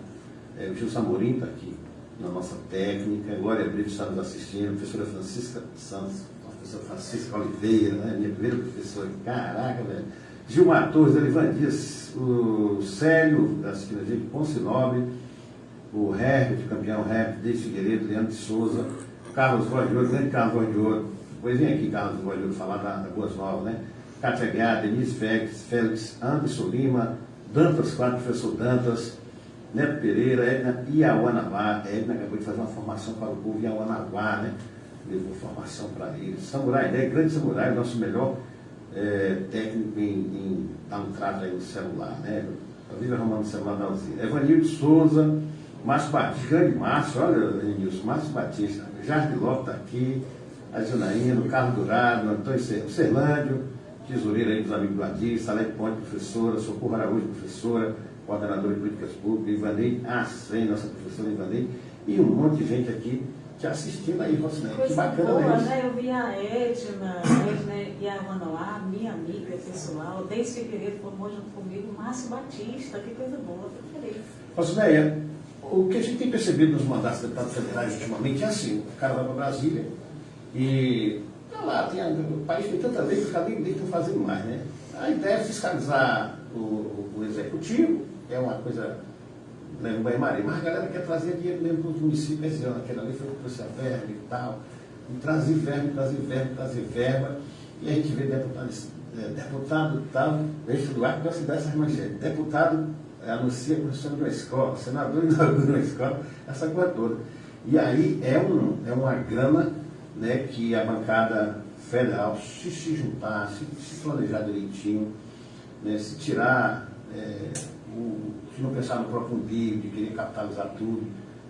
o Gilson Amorim está aqui na nossa técnica, Glória Brito está nos assistindo, a professora Francisca Santos, a professora Francisca Oliveira, né? Minha primeira professora, caraca, velho. Gilmar Torres, Elivan Dias, o Célio, da esquina de Ponce Nobre, o Herbert, campeão Herbert, Deis Figueiredo, Leandro de Souza, Carlos Voz de Ouro, grande Carlos Voz de Ouro, depois vem aqui Carlos Voz de Ouro falar da Boas Novas, né? Cátia Guiar, Denise Félix, Anderson Lima, Dantas Quadro, professor Dantas, Neto Pereira, Edna Iauanavá. Edna acabou de fazer uma formação para o povo Iauanavá, né? Levou formação para eles. Samurai, né? Grande Samurai, nosso melhor técnico em dar um trato aí no celular, né? A Viva arrumando o celular da Alzira. Evanildo Souza, Márcio Batista, grande Márcio, olha, Nilson, Márcio Batista, Jardim Lopes está aqui, a Janaína, o Carlos Dourado, Antônio Serlândio, tesoureiro aí dos amigos do Adir, Salete Ponte, professora, Socorro Araújo, professora, coordenadora de políticas públicas, Ivanei Acem, nossa professora Ivanei, e um monte de gente aqui te assistindo aí, Rosinéia. Que bacana, boa, né? Eu vi a Edna e a Manoá, minha amiga pessoal, Deis Figueiredo formou junto comigo, Márcio Batista, que coisa boa, fico feliz. Rosinéia, o que a gente tem percebido nos mandatos de deputados federais ultimamente é assim, o cara vai para Brasília e lá, o país tem tanta lei que cada lei estão fazendo mais, né? A ideia é fiscalizar o executivo, é uma coisa, né, no banho-maria, mas a galera quer trazer dinheiro mesmo para os municípios, esse ano aquela lei foi trouxe a verba e tal, e trazer verba, e a gente vê deputado tal, deixa do ar, gosta dessas manchetes, deputado anuncia a construção de uma escola, senador inaugura uma escola, essa coisa toda. E aí é uma grana, né, que a bancada federal, se juntar, se planejar direitinho, né, se tirar, se não pensar no próprio umbigo, de querer capitalizar tudo,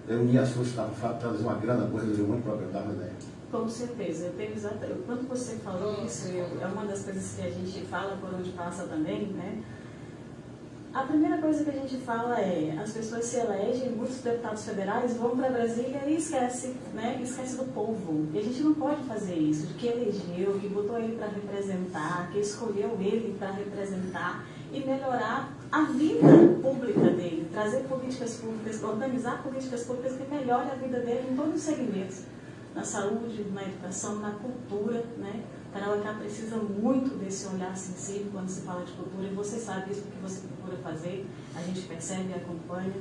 unir as forças para trazer uma grana para resolver muito problema da Rosinéia. Com certeza. Quando você falou isso, é uma das coisas que a gente fala por onde passa também, né? A primeira coisa que a gente fala é, as pessoas se elegem, muitos deputados federais vão para Brasília e esquece, né? Esquece do povo. E a gente não pode fazer isso, de que elegeu, que botou ele para representar, que escolheu ele para representar e melhorar a vida pública dele, trazer políticas públicas, organizar políticas públicas que melhorem a vida dele em todos os segmentos, na saúde, na educação, na cultura, né? Tarauacá precisa muito desse olhar sensível quando se fala de cultura, e você sabe isso porque você procura fazer, a gente percebe e acompanha.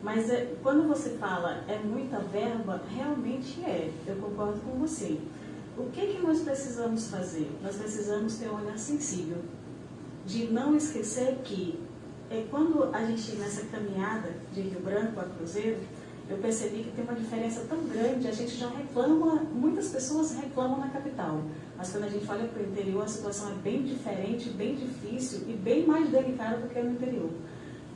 Mas quando você fala é muita verba, realmente eu concordo com você. O que nós precisamos fazer? Nós precisamos ter um olhar sensível, de não esquecer que quando a gente, nessa caminhada de Rio Branco a Cruzeiro, eu percebi que tem uma diferença tão grande, a gente já reclama, muitas pessoas reclamam na capital, mas quando a gente olha para o interior, a situação é bem diferente, bem difícil e bem mais delicada do que no interior.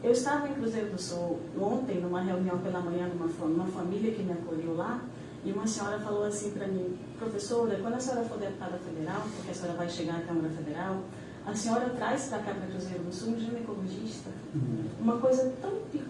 Eu estava em Cruzeiro do Sul ontem, numa reunião pela manhã, numa família que me acolheu lá, e uma senhora falou assim para mim: professora, quando a senhora for deputada federal, porque a senhora vai chegar à Câmara Federal, a senhora traz para cá, para Cruzeiro do Sul, um ginecologista. Uma coisa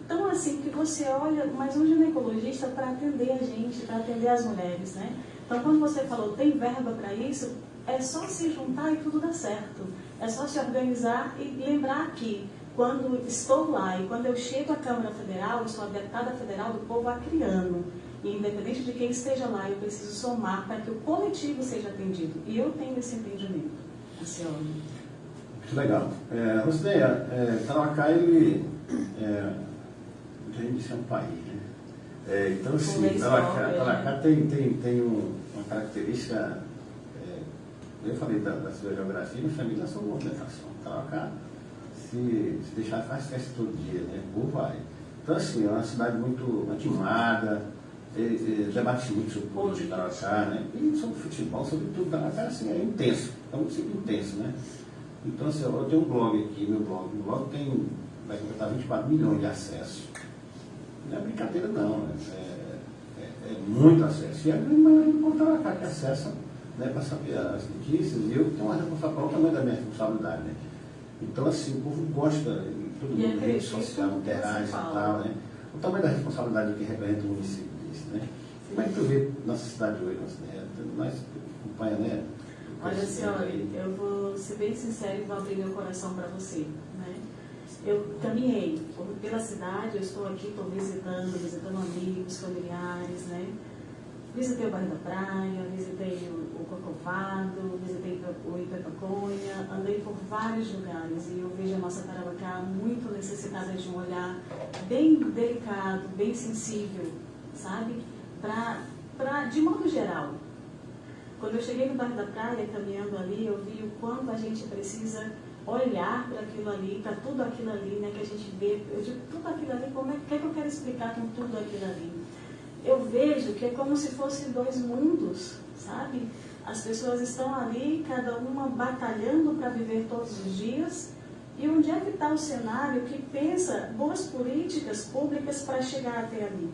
tão assim que você olha, mas um ginecologista para atender a gente, para atender as mulheres, né? Então, quando você falou, tem verba para isso, é só se juntar e tudo dá certo. É só se organizar e lembrar que, quando estou lá e quando eu chego à Câmara Federal, eu sou a deputada federal do povo acriano. E independente de quem esteja lá, eu preciso somar para que o coletivo seja atendido. E eu tenho esse entendimento. A senhora. Muito legal. Rosineia, Tarauacá, ele muita gente diz que é um país, né? Então, assim, Tarauacá tem uma característica, eu falei da sua geografia, mas também da sua movimentação. Tarauacá, se deixar, faz festa todo dia, né? O povo vai. Então, assim, é uma cidade muito animada, debate muito sobre política de Tarauacá, né? E sobre futebol, sobre tudo. Tarauacá, assim, é intenso, é muito intenso, né? Então, assim, eu tenho um blog aqui, meu blog vai completar 24 milhões de acessos. Não é brincadeira, não, né? É muito acesso. E a grande maioria do povo Tarauacá que acessa, né, para saber as notícias, e eu tenho uma responsabilidade, também da minha responsabilidade, né? Então, assim, o povo gosta, todo mundo, rede social, interage e tal, né? O tamanho da responsabilidade que representa o município desse, né? Como é que tu vê nossa cidade hoje, né? Nós acompanha, né? Olha, senhora, eu vou ser bem sincera e vou abrir meu coração para você, né? Eu caminhei pela cidade, eu estou aqui, estou visitando amigos, familiares, né? Visitei o bairro da Praia, visitei o Cocovado, visitei o Ipepaconha, andei por vários lugares e eu vejo a nossa Tarauacá muito necessitada de um olhar bem delicado, bem sensível, sabe? De modo geral. Quando eu cheguei no bairro da Praia, caminhando ali, eu vi o quanto a gente precisa olhar para aquilo ali, para tudo aquilo ali, né, que a gente vê. Eu digo, tudo aquilo ali, como é que eu quero explicar com tudo aquilo ali? Eu vejo que é como se fossem dois mundos, sabe? As pessoas estão ali, cada uma batalhando para viver todos os dias. E onde é que está o cenário que pensa boas políticas públicas para chegar até ali?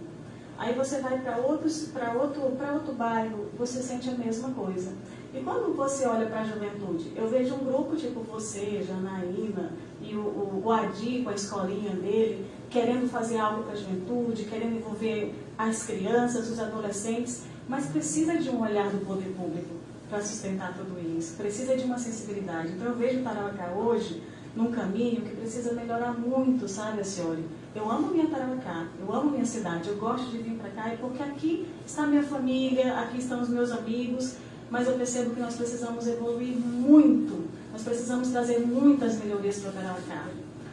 Aí você vai para outro bairro, você sente a mesma coisa. E quando você olha para a juventude, eu vejo um grupo tipo você, Janaína, e o Adi com a escolinha dele, querendo fazer algo para a juventude, querendo envolver as crianças, os adolescentes, mas precisa de um olhar do poder público para sustentar tudo isso, precisa de uma sensibilidade. Então eu vejo o Tarauacá hoje num caminho que precisa melhorar muito, sabe, Cioli? Eu amo minha Tarauacá, eu amo minha cidade, eu gosto de vir para cá, porque aqui está minha família, aqui estão os meus amigos, mas eu percebo que nós precisamos evoluir muito, nós precisamos trazer muitas melhorias para o Tarauacá.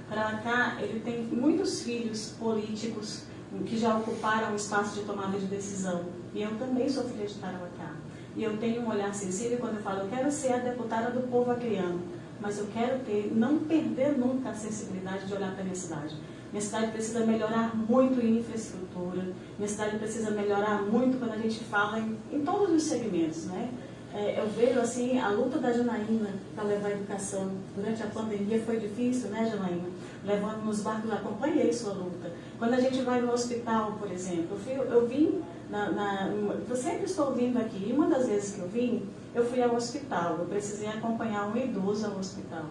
Tarauacá, ele tem muitos filhos políticos que já ocuparam o espaço de tomada de decisão, e eu também sou filha de Tarauacá. E eu tenho um olhar sensível quando eu falo, eu quero ser a deputada do povo acriano, mas eu quero não perder nunca a sensibilidade de olhar para a minha cidade. Minha cidade precisa melhorar muito em infraestrutura, minha cidade precisa melhorar muito quando a gente fala em todos os segmentos, né? Eu vejo assim, a luta da Janaína para levar a educação. Durante a pandemia foi difícil, né, Janaína? Levando nos barcos, acompanhei sua luta. Quando a gente vai no hospital, por exemplo, eu vim, eu sempre estou vindo aqui, e uma das vezes que eu vim, eu fui ao hospital, eu precisei acompanhar um idoso ao hospital.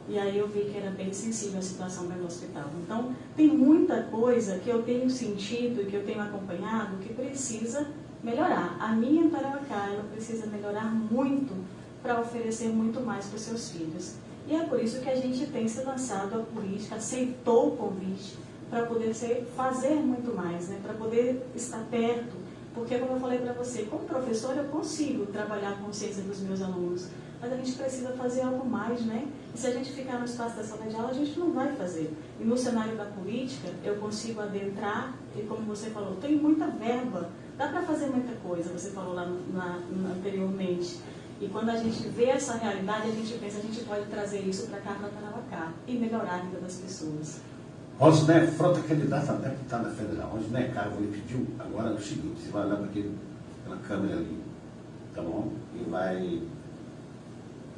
E aí eu vi que era bem sensível a situação dentro do hospital. Então, tem muita coisa que eu tenho sentido e que eu tenho acompanhado que precisa melhorar. A minha Tarauacá, ela precisa melhorar muito para oferecer muito mais para os seus filhos. E é por isso que a gente tem se lançado à política, aceitou o convite para poder fazer muito mais, né? Para poder estar perto. Porque, como eu falei para você, como professora eu consigo trabalhar a consciência dos meus alunos, mas a gente precisa fazer algo mais, né? E se a gente ficar no espaço da sala de aula, a gente não vai fazer. E no cenário da política, eu consigo adentrar, e como você falou, tem muita verba, dá para fazer muita coisa, você falou lá anteriormente. E quando a gente vê essa realidade, a gente pensa, a gente pode trazer isso para cá, para Tarauacá, e melhorar a vida das pessoas. Rosinéia Frota, candidata a deputada federal. Rosinéia Carvalho lhe pediu agora o seguinte: você vai olhar para aquela câmera ali, tá bom? E vai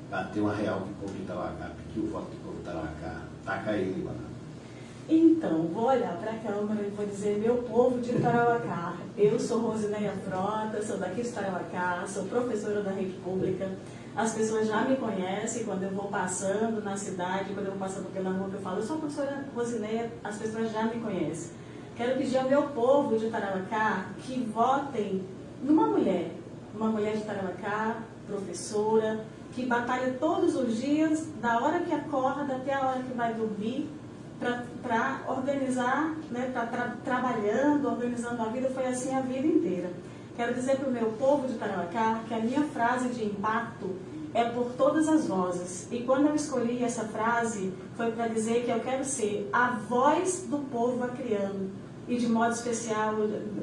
bater uma real do povo de Tarauacá, pedir o voto do povo de Tarauacá, taca ele, mano. Então, vou olhar para a câmera e vou dizer: meu povo de Tarauacá, eu sou Rosinéia Frota, sou daqui de Tarauacá, sou professora da rede pública. As pessoas já me conhecem quando eu vou passando na cidade, quando eu vou passando pela rua, eu falo: eu sou a professora Rosinéia, as pessoas já me conhecem. Quero pedir ao meu povo de Tarauacá que votem numa mulher de Tarauacá, professora, que batalha todos os dias, da hora que acorda até a hora que vai dormir, para organizar, né, trabalhando, organizando a vida. Foi assim a vida inteira. Quero dizer para o meu povo de Tarauacá que a minha frase de impacto é por todas as vozes. E quando eu escolhi essa frase, foi para dizer que eu quero ser a voz do povo acriano. E de modo especial,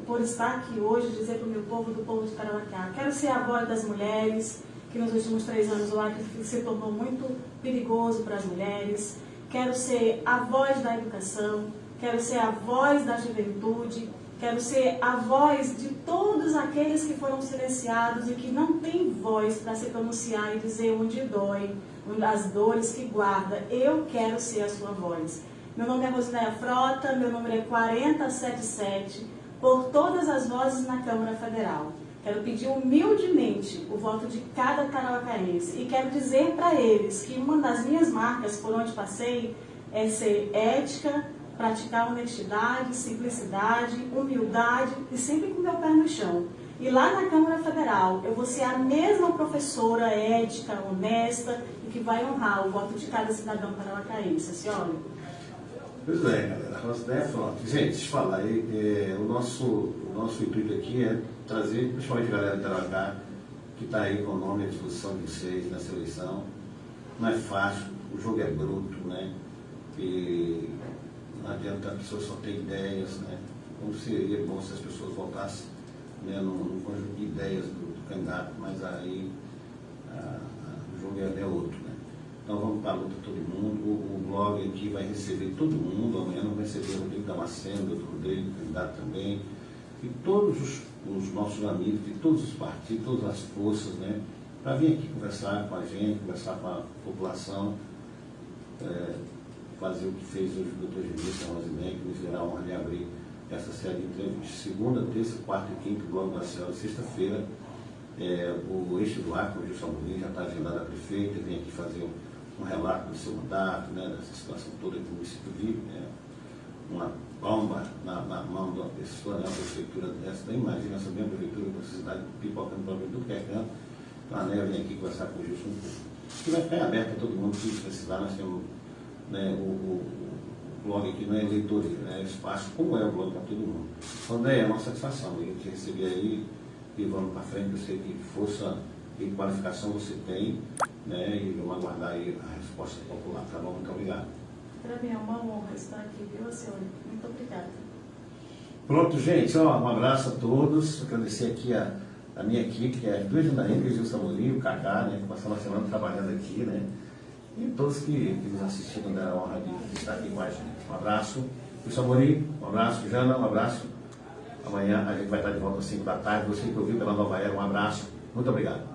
por estar aqui hoje, dizer para o meu povo, do povo de Tarauacá, quero ser a voz das mulheres, que nos últimos 3 anos o Acre se tornou muito perigoso para as mulheres. Quero ser a voz da educação, quero ser a voz da juventude, quero ser a voz de todos aqueles que foram silenciados e que não têm voz para se pronunciar e dizer onde dói, as dores que guarda. Eu quero ser a sua voz. Meu nome é Rosinéia Frota, meu número é 4077, por todas as vozes na Câmara Federal. Quero pedir humildemente o voto de cada tarauacaense e quero dizer para eles que uma das minhas marcas por onde passei é ser ética, praticar honestidade, simplicidade, humildade e sempre com meu pé no chão. E lá na Câmara Federal eu vou ser a mesma professora ética, honesta e que vai honrar o voto de cada cidadão tarauacaense. Senhora? Pois é, galera. Rosinéia Frota. Gente, deixa eu falar aí, o nosso intuito aqui é trazer, principalmente a galera de Tarauacá, que está aí com o nome à disposição de vocês nessa eleição. Não é fácil, o jogo é bruto, né? E não adianta, a pessoa só ter ideias, né? Como seria bom se as pessoas votassem, né, num conjunto de ideias do candidato, mas aí o jogo é outro, né? Então vamos para a luta todo mundo. O blog aqui vai receber todo mundo. Amanhã não vai receber o Rodrigo Damasceno, o Rodrigo, candidato também. E todos os nossos amigos de todos os partidos, todas as forças, né? Para vir aqui conversar com a gente, conversar com a população, fazer o que fez hoje o doutor Genilson Rosinéia, que nos dará a honra de abrir essa série de entrevistas. Segunda, terça, quarta e quinta, blog da Céu, sexta-feira, o eixo do Acre, o Gilson Molina, já está agendado a prefeita, vem aqui fazer um relato do seu mandato, né, dessa situação toda que o município vive, né, uma bomba na mão da pessoa, né, uma prefeitura dessa, nem imagina essa mesma prefeitura com essa cidade pipocando para tudo que é canto. Então a Néia vem aqui conversar com o Gilson, que vai ficar aberto a todo mundo que precisar. Nós temos, né, o blog aqui não é eleitoria, né, é espaço como é o blog para todo mundo. Então, Néia, é uma satisfação eu te receber aí e vamos para frente. Eu sei que força e qualificação você tem, né, e vamos aguardar aí a resposta popular, tá bom? Muito obrigado. Para mim é uma honra estar aqui, viu, senhor? Muito obrigada. Pronto, gente, ó, um abraço a todos. Agradecer aqui a minha equipe, que é as duas jornalistas, o Gilson Molina, o Cacá, né, que passaram a semana trabalhando aqui, né, e todos que nos assistiram deram a honra de estar aqui com a gente. Um abraço, Gilson Molina, um abraço, Jana, um abraço. Amanhã a gente vai estar de volta às 5 da tarde. Você que ouviu pela Nova Era, um abraço. Muito obrigado.